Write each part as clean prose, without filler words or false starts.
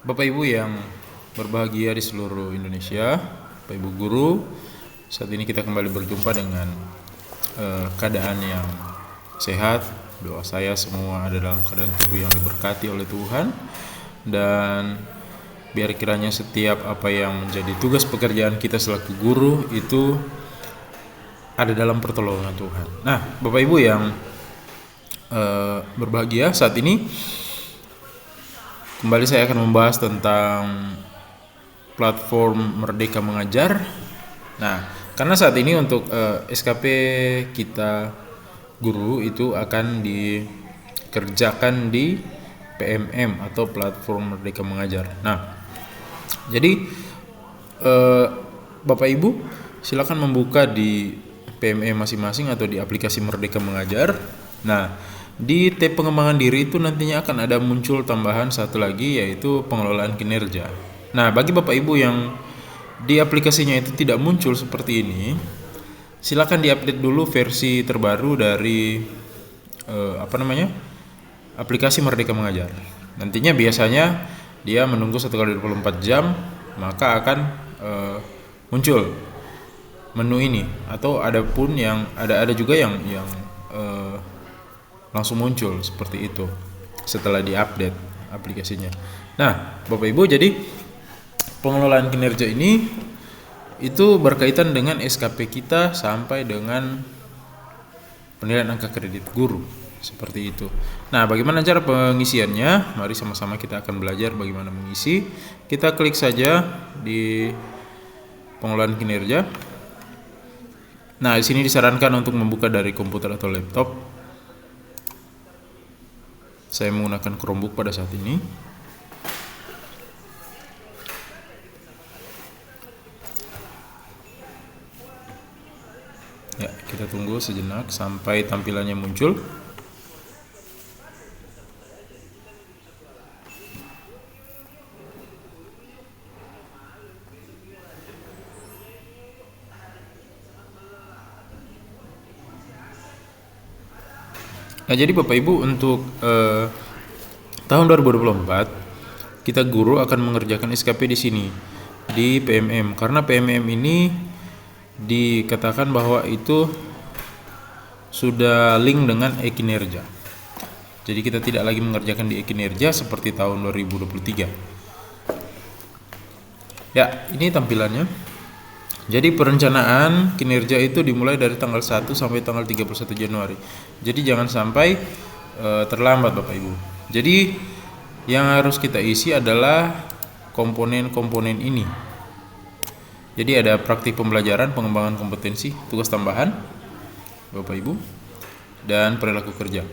Bapak Ibu yang berbahagia di seluruh Indonesia, Bapak Ibu guru, saat ini kita kembali berjumpa dengan keadaan yang sehat. Doa saya semua ada dalam keadaan tubuh yang diberkati oleh Tuhan, dan biar kiranya setiap apa yang menjadi tugas pekerjaan kita selaku guru itu ada dalam pertolongan Tuhan. Nah, Bapak Ibu yang berbahagia, saat ini kembali saya akan membahas tentang platform Merdeka Mengajar. Nah, karena saat ini untuk SKP kita guru itu akan dikerjakan di PMM atau platform Merdeka Mengajar. Nah, jadi Bapak Ibu silakan membuka di PMM masing-masing atau di aplikasi Merdeka Mengajar. Nah, di tab pengembangan diri itu nantinya akan ada muncul tambahan satu lagi, yaitu pengelolaan kinerja. Nah, bagi Bapak Ibu yang di aplikasinya itu tidak muncul seperti ini, silakan diupdate dulu versi terbaru dari aplikasi Merdeka Mengajar. Nantinya biasanya dia menunggu 1 kali 24 jam, maka akan muncul menu ini. Atau ada juga yang langsung muncul seperti itu setelah diupdate aplikasinya. Nah, Bapak Ibu, jadi pengelolaan kinerja ini itu berkaitan dengan SKP kita sampai dengan penilaian angka kredit guru, seperti itu. Nah, bagaimana cara pengisiannya? Mari sama-sama kita akan belajar bagaimana mengisi. Kita klik saja di pengelolaan kinerja. Nah, di sini disarankan untuk membuka dari komputer atau laptop. Saya menggunakan Chromebook pada saat ini. Ya, kita tunggu sejenak sampai tampilannya muncul. Nah, jadi Bapak Ibu untuk tahun 2024 kita guru akan mengerjakan SKP di sini di PMM, karena PMM ini dikatakan bahwa itu sudah link dengan e-kinerja. Jadi kita tidak lagi mengerjakan di e-kinerja seperti tahun 2023. Ya, ini tampilannya. Jadi perencanaan kinerja itu dimulai dari tanggal 1 sampai tanggal 31 Januari. Jadi jangan sampai terlambat Bapak Ibu. Jadi yang harus kita isi adalah komponen-komponen ini. Jadi ada praktik pembelajaran, pengembangan kompetensi, tugas tambahan Bapak Ibu, dan perilaku kerja.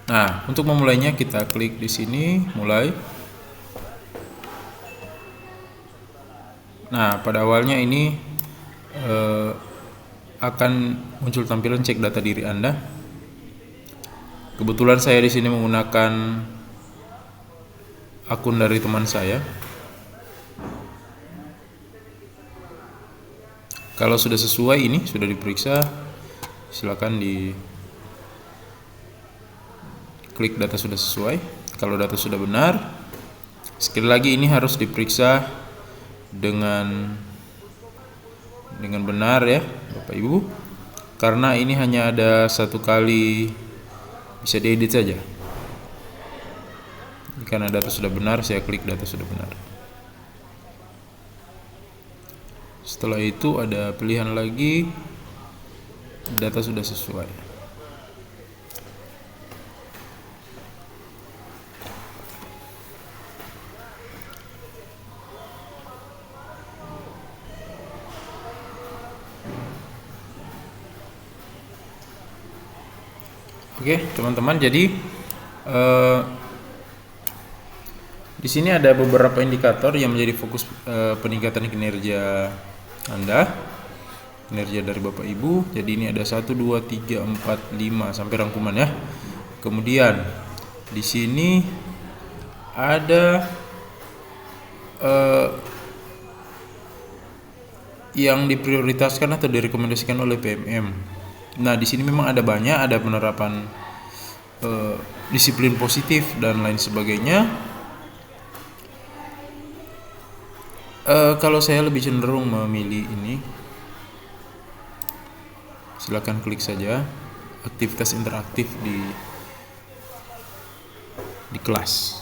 Nah, untuk memulainya kita klik di sini, mulai. Nah, pada awalnya ini akan muncul tampilan cek data diri Anda. Kebetulan saya di sini menggunakan akun dari teman saya. Kalau sudah sesuai, ini sudah diperiksa, silakan di klik data sudah sesuai. Kalau data sudah benar, sekali lagi ini harus diperiksa dengan benar ya Bapak Ibu, karena ini hanya ada satu kali bisa diedit saja. Karena data sudah benar, saya klik data sudah benar. Setelah itu ada pilihan lagi, data sudah sesuai. Oke, teman-teman, jadi di sini ada beberapa indikator yang menjadi fokus peningkatan kinerja Anda, kinerja dari Bapak Ibu. Jadi ini ada 1, 2, 3, 4, 5 sampai rangkuman ya. Kemudian di sini ada yang diprioritaskan atau direkomendasikan oleh PMM. Nah, di sini memang ada banyak, ada penerapan disiplin positif dan lain sebagainya. Kalau saya lebih cenderung memilih ini, silakan klik saja aktivitas interaktif di kelas.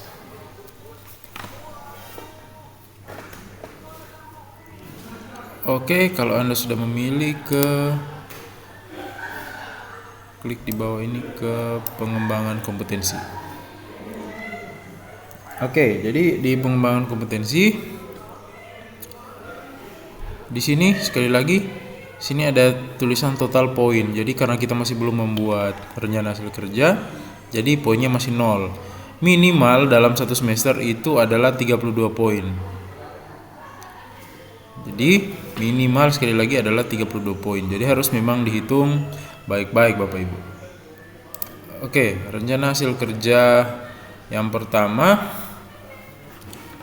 Oke, kalau Anda sudah memilih, klik di bawah ini ke pengembangan kompetensi. Oke, jadi di pengembangan kompetensi di sini sekali lagi sini ada tulisan total poin. Jadi karena kita masih belum membuat rencana hasil kerja, jadi poinnya masih 0. Minimal dalam satu semester itu adalah 32 poin. Jadi minimal sekali lagi adalah 32 poin. Jadi harus memang dihitung baik-baik Bapak Ibu. Oke, rencana hasil kerja yang pertama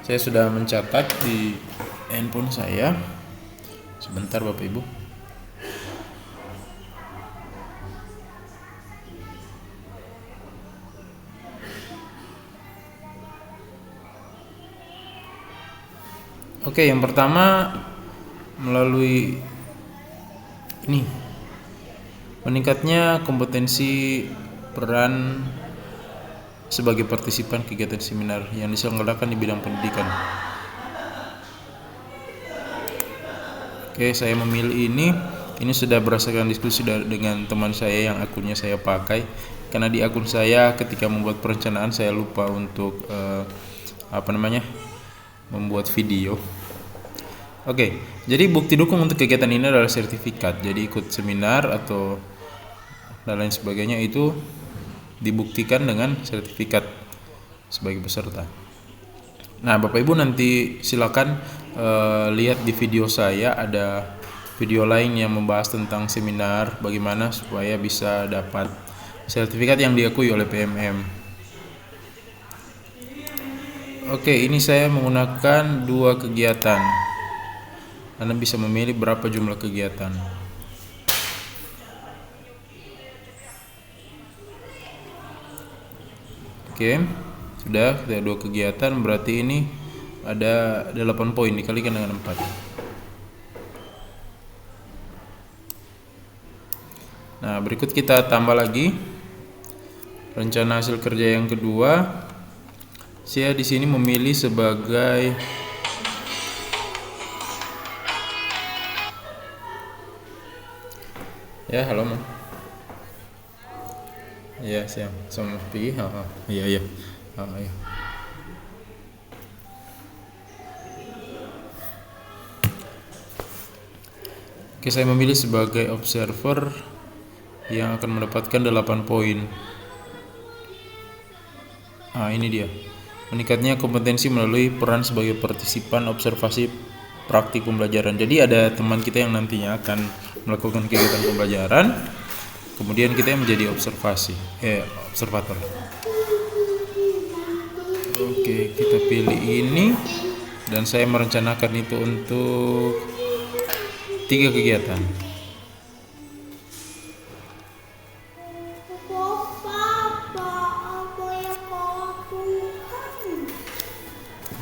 saya sudah mencatat di handphone saya. Sebentar Bapak Ibu. Oke, yang pertama melalui ini meningkatnya kompetensi peran sebagai partisipan kegiatan seminar yang diselenggarakan di bidang pendidikan. Oke, saya memilih ini. Ini sudah berdasarkan diskusi dengan teman saya yang akunnya saya pakai. Karena di akun saya ketika membuat perencanaan saya lupa untuk membuat video. Oke, jadi bukti dukung untuk kegiatan ini adalah sertifikat. Jadi ikut seminar atau dan lain sebagainya itu dibuktikan dengan sertifikat sebagai peserta. Nah, Bapak Ibu nanti silakan lihat di video saya, ada video lain yang membahas tentang seminar, bagaimana supaya bisa dapat sertifikat yang diakui oleh PMM. Oke, ini saya menggunakan 2 kegiatan. Anda bisa memilih berapa jumlah kegiatan. Oke, sudah ada 2 kegiatan, berarti ini ada 8 poin dikalikan dengan 4. Nah, berikut kita tambah lagi rencana hasil kerja yang kedua. Saya di sini memilih sebagai halo Man. Ya, siang. Sama pergi. Iya. Iya. Oke, saya memilih sebagai observer yang akan mendapatkan 8 poin. Ini dia. Meningkatnya kompetensi melalui peran sebagai partisipan observasi praktik pembelajaran. Jadi ada teman kita yang nantinya akan melakukan kegiatan pembelajaran, kemudian kita yang menjadi observator. Oke, kita pilih ini dan saya merencanakan itu untuk 3 kegiatan.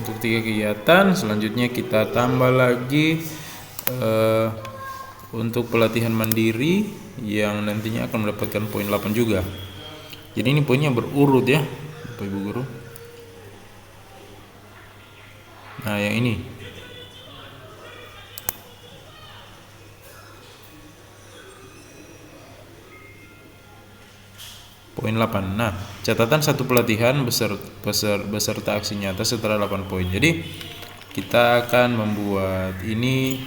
Untuk 3 kegiatan, selanjutnya kita tambah lagi untuk pelatihan mandiri yang nantinya akan mendapatkan poin 8 juga. Jadi ini poinnya berurut ya, Bapak Ibu Guru. Nah, yang ini. Poin 8. Nah, catatan satu pelatihan beserta aksi nyata setelah 8 poin. Jadi kita akan membuat ini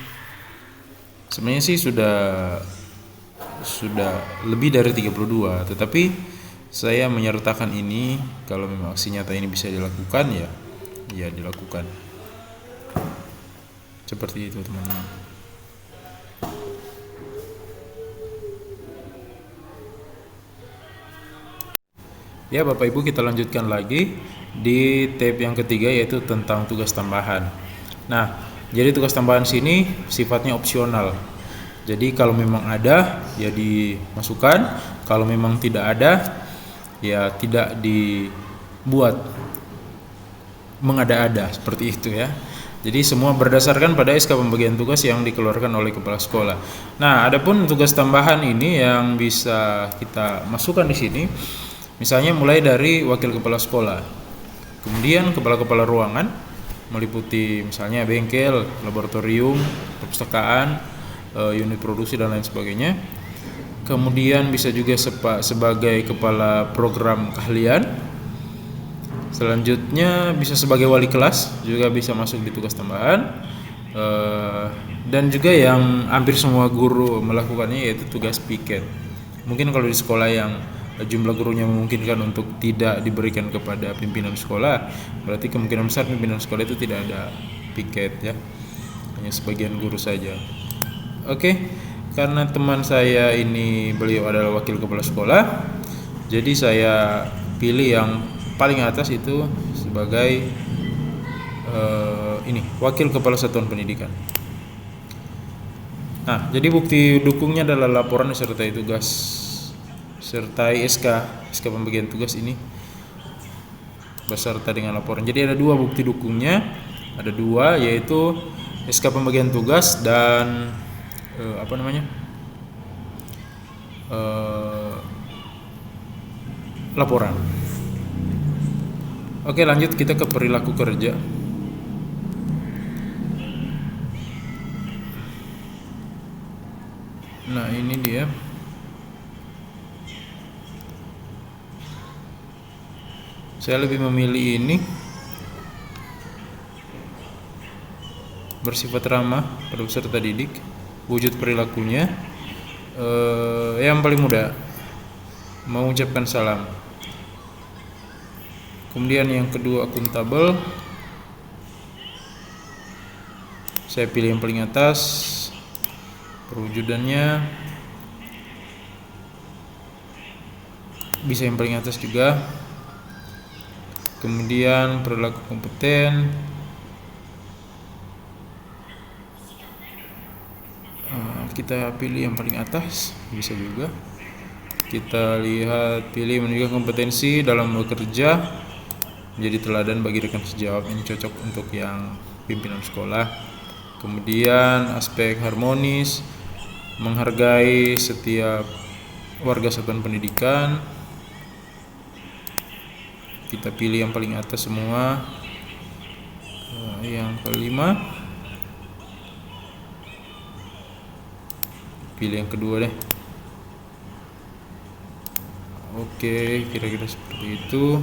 sebenarnya sih sudah lebih dari 32, tetapi saya menyertakan ini kalau memang aksi nyata ini bisa dilakukan ya dilakukan. Seperti itu, teman-teman. Ya, Bapak Ibu, kita lanjutkan lagi di tab yang ketiga, yaitu tentang tugas tambahan. Nah, jadi tugas tambahan sini sifatnya opsional. Jadi kalau memang ada ya dimasukkan, kalau memang tidak ada ya tidak dibuat mengada-ada, seperti itu ya. Jadi semua berdasarkan pada SK pembagian tugas yang dikeluarkan oleh kepala sekolah. Nah, adapun tugas tambahan ini yang bisa kita masukkan di sini, misalnya mulai dari wakil kepala sekolah, kemudian kepala-kepala ruangan, meliputi misalnya bengkel, laboratorium, perpustakaan, unit produksi dan lain sebagainya. Kemudian bisa juga sebagai kepala program keahlian. Selanjutnya bisa sebagai wali kelas, juga bisa masuk di tugas tambahan. Dan juga yang hampir semua guru melakukannya yaitu tugas piket. Mungkin kalau di sekolah yang jumlah gurunya memungkinkan untuk tidak diberikan kepada pimpinan sekolah, berarti kemungkinan besar pimpinan sekolah itu tidak ada piket ya, hanya sebagian guru saja. Oke, karena teman saya ini beliau adalah wakil kepala sekolah, jadi saya pilih yang paling atas itu sebagai wakil kepala satuan pendidikan. Nah, jadi bukti dukungnya adalah laporan sertai tugas sertai SK pembagian tugas ini beserta dengan laporan. Jadi ada dua bukti dukungnya, ada dua, yaitu SK pembagian tugas dan laporan. Oke, lanjut kita ke perilaku kerja. Nah, ini dia. Saya lebih memilih ini, bersifat ramah pada peserta didik. Wujud perilakunya yang paling mudah, mengucapkan salam. Kemudian yang kedua, akuntabel. Saya pilih yang paling atas. Perwujudannya bisa yang paling atas juga. Kemudian perilaku kompeten. Kita pilih yang paling atas, bisa juga. Kita lihat, pilih menunjukkan kompetensi dalam bekerja, menjadi teladan bagi rekan sejawat, yang cocok untuk yang pimpinan sekolah. Kemudian aspek harmonis, menghargai setiap warga satuan pendidikan. Kita pilih yang paling atas semua. Yang kelima, pilih yang kedua deh. Oke, kira-kira seperti itu.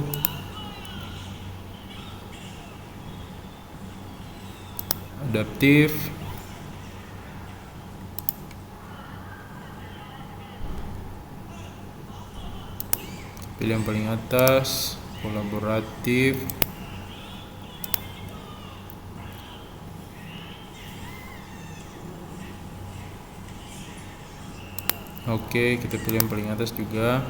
Adaptif. Pilih yang paling atas. Kolaboratif. Oke, kita pilih yang paling atas juga.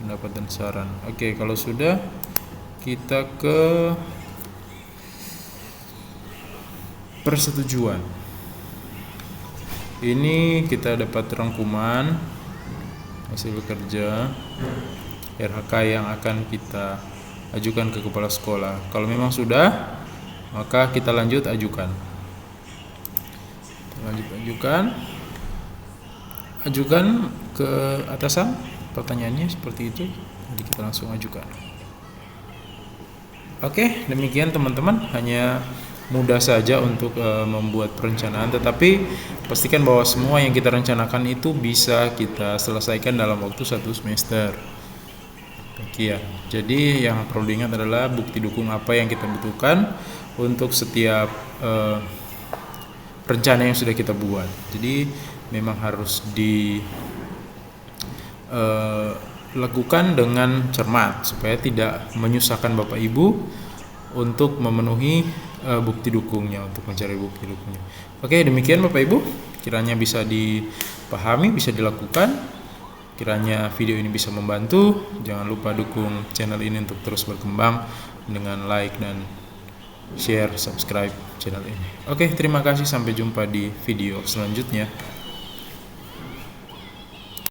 Pendapat dan saran. Oke, kalau sudah, kita ke persetujuan. Ini kita dapat rangkuman hasil kerja RHK yang akan kita ajukan ke kepala sekolah. Kalau memang sudah, maka kita lanjut ajukan. Ajukan ke atasan. Pertanyaannya seperti itu. Jadi kita langsung ajukan. Oke, demikian teman-teman. Hanya mudah saja untuk membuat perencanaan, tetapi pastikan bahwa semua yang kita rencanakan itu bisa kita selesaikan dalam waktu 1 semester. Ya, jadi yang perlu diingat adalah bukti dukung apa yang kita butuhkan untuk setiap rencana yang sudah kita buat. Jadi memang harus dilakukan dengan cermat supaya tidak menyusahkan Bapak Ibu untuk memenuhi bukti dukungnya, untuk mencari bukti dukungnya. Oke, demikian Bapak Ibu, kiranya bisa dipahami, bisa dilakukan. Kiranya video ini bisa membantu. Jangan lupa dukung channel ini untuk terus berkembang dengan like dan share, subscribe channel ini. Oke, terima kasih, sampai jumpa di video selanjutnya.